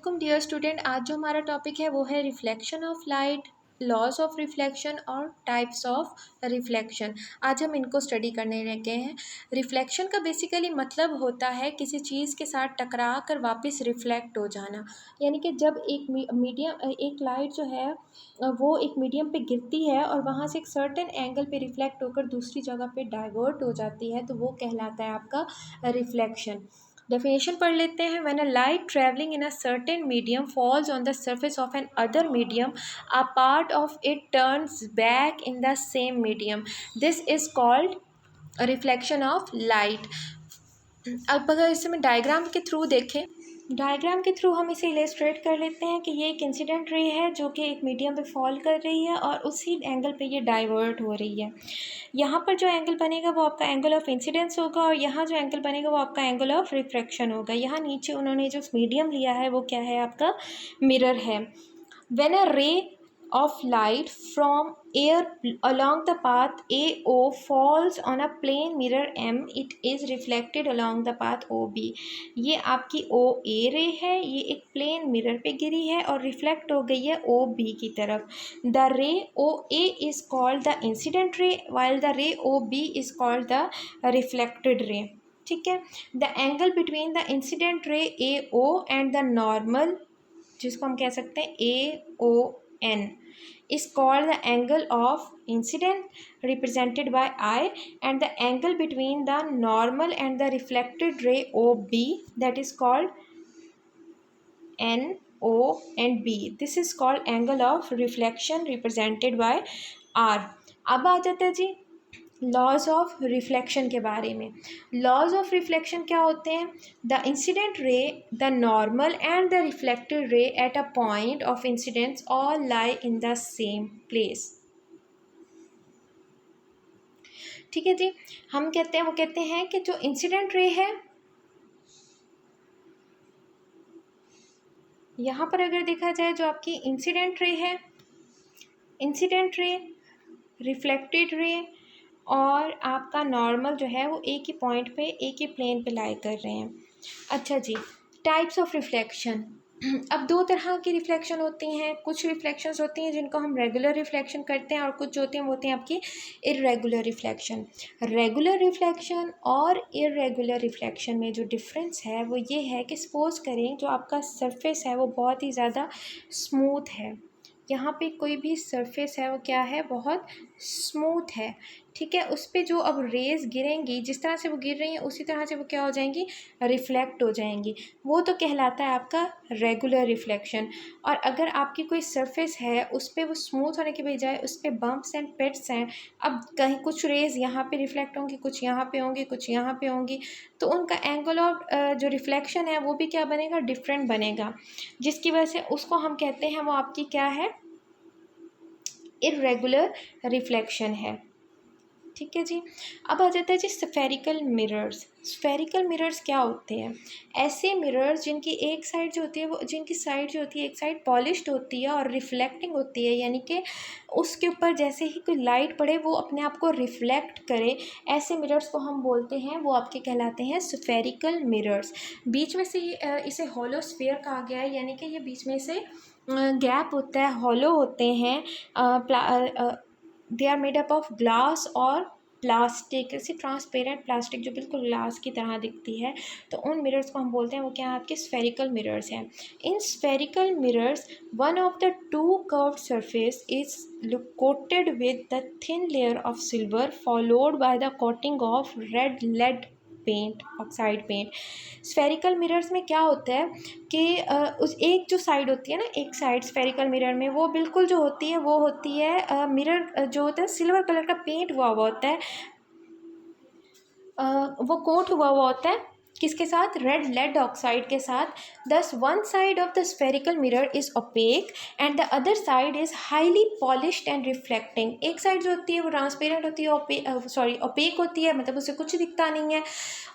वालेकुम dear student. आज जो हमारा टॉपिक है वो है reflection of light, laws of reflection और टाइप्स ऑफ रिफ्लेक्शन। आज हम इनको स्टडी करने लगे हैं। रिफ्लेक्शन का बेसिकली मतलब होता है किसी चीज़ के साथ टकरा कर वापस रिफ्लेक्ट हो जाना, यानी कि जब एक लाइट जो है वो एक मीडियम पे गिरती है और वहाँ से एक सर्टेन एंगल पे रिफ्लेक्ट होकर दूसरी जगह पे डाइवर्ट हो जाती है, तो वो कहलाता है आपका रिफ्लेक्शन। डेफिनेशन पढ़ लेते हैं। When a light travelling in a certain medium falls on the surface of an other medium, a part of it turns back in the same medium. This is called a reflection of light. अब अगर इसे हम diagram के through देखें, diagram के through हम इसे illustrate कर लेते हैं कि ये एक इंसिडेंट रे है जो कि एक मीडियम पे फॉल कर रही है और उसी एंगल पे ये डाइवर्ट हो रही है। यहाँ पर जो एंगल बनेगा वो आपका एंगल ऑफ इंसिडेंस होगा और यहाँ जो एंगल बनेगा वो आपका एंगल ऑफ रिफ्रैक्शन होगा। यहाँ नीचे उन्होंने जो मीडियम लिया है वो क्या है, आपका मिरर है। व्हेन अ रे of light from air along the path AO falls on a plane mirror M, it is reflected along the path OB. ये आपकी OA रे है, ये एक प्लेन मिरर पे गिरी है और रिफ्लेक्ट हो गई है OB की तरफ। द रे OA is called the incident ray while the ray OB is called the reflected ray. ठीक है। The angle between the incident ray AO and the normal, जिसको हम कह सकते हैं AON, is called the angle of incident represented by I, and the angle between the normal and the reflected ray OB, that is called NO and B. This is called angle of reflection represented by R. अब आ जाता है जी laws of reflection के बारे में। Laws of reflection क्या होते हैं? The incident ray, the normal and the reflected ray at a point of incidence all lie in the same place. ठीक है जी। हम कहते हैं कि जो इंसिडेंट रे है, यहाँ पर अगर देखा जाए जो आपकी इंसिडेंट रे है, इंसिडेंट रे, रिफ्लेक्टेड रे और आपका नॉर्मल जो है वो एक ही पॉइंट पे, एक ही प्लेन पे लाई कर रहे हैं। अच्छा जी, टाइप्स ऑफ रिफ्लेक्शन। अब दो तरह की रिफ्लेक्शन होती हैं। कुछ रिफ्लेक्शंस होती हैं जिनको हम रेगुलर रिफ्लेक्शन करते हैं और कुछ जो होती हैं वो होती हैं आपकी इरेगुलर रिफ्लेक्शन। रेगुलर रिफ्लेक्शन और इरेगुलर रिफ्लेक्शन में जो डिफरेंस है वो ये है कि सपोज करें जो आपका सरफेस है वो बहुत ही ज़्यादा स्मूथ है, यहाँ पे कोई भी सरफेस है वो क्या है, बहुत स्मूथ है। ठीक है, उस पर जो अब रेज़ गिरेंगी, जिस तरह से वो गिर रही हैं उसी तरह से वो क्या हो जाएंगी, रिफ्लेक्ट हो जाएंगी। वो तो कहलाता है आपका रेगुलर रिफ्लेक्शन। और अगर आपकी कोई सरफेस है उस पर वो स्मूथ होने के बजाय उस पर बम्प्स एंड पिट्स हैं, अब कहीं कुछ रेज़ यहाँ पे रिफ्लेक्ट होंगी, कुछ यहाँ पे होंगी, कुछ यहाँ पे होंगी, तो उनका एंगल ऑफ जो रिफ्लेक्शन है वो भी क्या बनेगा, डिफरेंट बनेगा, जिसकी वजह से उसको हम कहते हैं वो आपकी क्या है, इर्रेगुलर रिफ्लेक्शन है। ठीक है जी। अब आ जाता है जी स्फेरिकल मिरर्स। स्फेरिकल मिरर्स क्या होते हैं? ऐसे मिरर्स जिनकी एक साइड जो होती है वो, जिनकी साइड जो होती है एक साइड पॉलिश्ड होती है और रिफ्लेक्टिंग होती है, यानी कि उसके ऊपर जैसे ही कोई लाइट पड़े वो अपने आप को रिफ्लेक्ट करे, ऐसे मिरर्स को हम बोलते हैं, वो आपके कहलाते हैं स्फेरिकल मिरर्स। बीच में से इसे हॉलो स्फीयर कहा गया है, यानी कि ये बीच में से गैप होता है, हॉलो होते हैं, they are made up of glass और प्लास्टिक, ऐसी ट्रांसपेरेंट प्लास्टिक जो बिल्कुल ग्लास की तरह दिखती है, तो उन मिरर्स को हम बोलते हैं वो क्या है, आपके स्फेरिकल मिरर्स हैं। इन spherical mirrors one of the two curved surface is coated with the thin layer of silver followed by the coating of red lead paint, oxide paint. Spherical mirrors में क्या होता है कि उस एक जो साइड होती है ना, एक साइड स्फेरिकल मिरर में वो बिल्कुल जो होती है वो होती है मिरर जो होता है सिल्वर कलर का पेंट हुआ हुआ होता है, वो कोट हुआ हुआ होता है किसके साथ, रेड लेड ऑक्साइड के साथ। दस one side of the spherical mirror is opaque and the other side is highly polished and reflecting. एक साइड जो होती है वो ट्रांसपेरेंट होती है, ओपेक होती है, मतलब उसे कुछ दिखता नहीं है,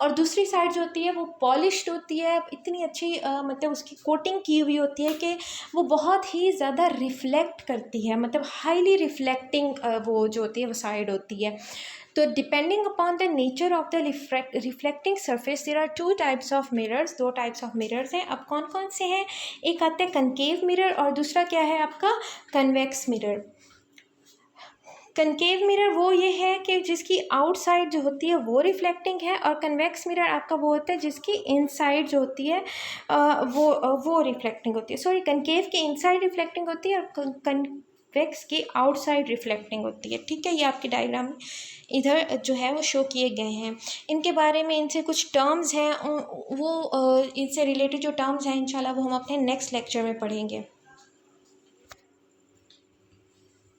और दूसरी साइड जो होती है वो पॉलिश्ड होती है, इतनी अच्छी मतलब उसकी कोटिंग की हुई होती है कि वो बहुत ही ज़्यादा रिफ्लेक्ट करती है, मतलब हाईली रिफ्लेक्टिंग वो जो होती है वो साइड होती है। तो depending upon the nature of the reflecting surface there are two types of mirrors, दो टाइप्स ऑफ मिरर्स हैं। अब कौन कौन से हैं? एक आता है कनकेव मिरर और दूसरा क्या है आपका कन्वेक्स मिरर। कनकेव मिरर वो ये है कि जिसकी आउटसाइड जो होती है वो रिफ्लेक्टिंग है, और कन्वेक्स मिरर आपका वो होता है जिसकी इनसाइड जो होती है वो रिफ्लेक्टिंग होती है। सॉरी, कनकेव की इनसाइड रिफ्लेक्टिंग होती है और कन्वेक्स की आउटसाइड रिफ्लेक्टिंग होती है। ठीक है, ये आपके डायग्राम इधर जो है वो शो किए गए हैं। इनके बारे में इनसे कुछ टर्म्स हैं वो इनसे रिलेटेड जो टर्म्स हैं इंशाल्लाह वो हम अपने नेक्स्ट लेक्चर में पढ़ेंगे।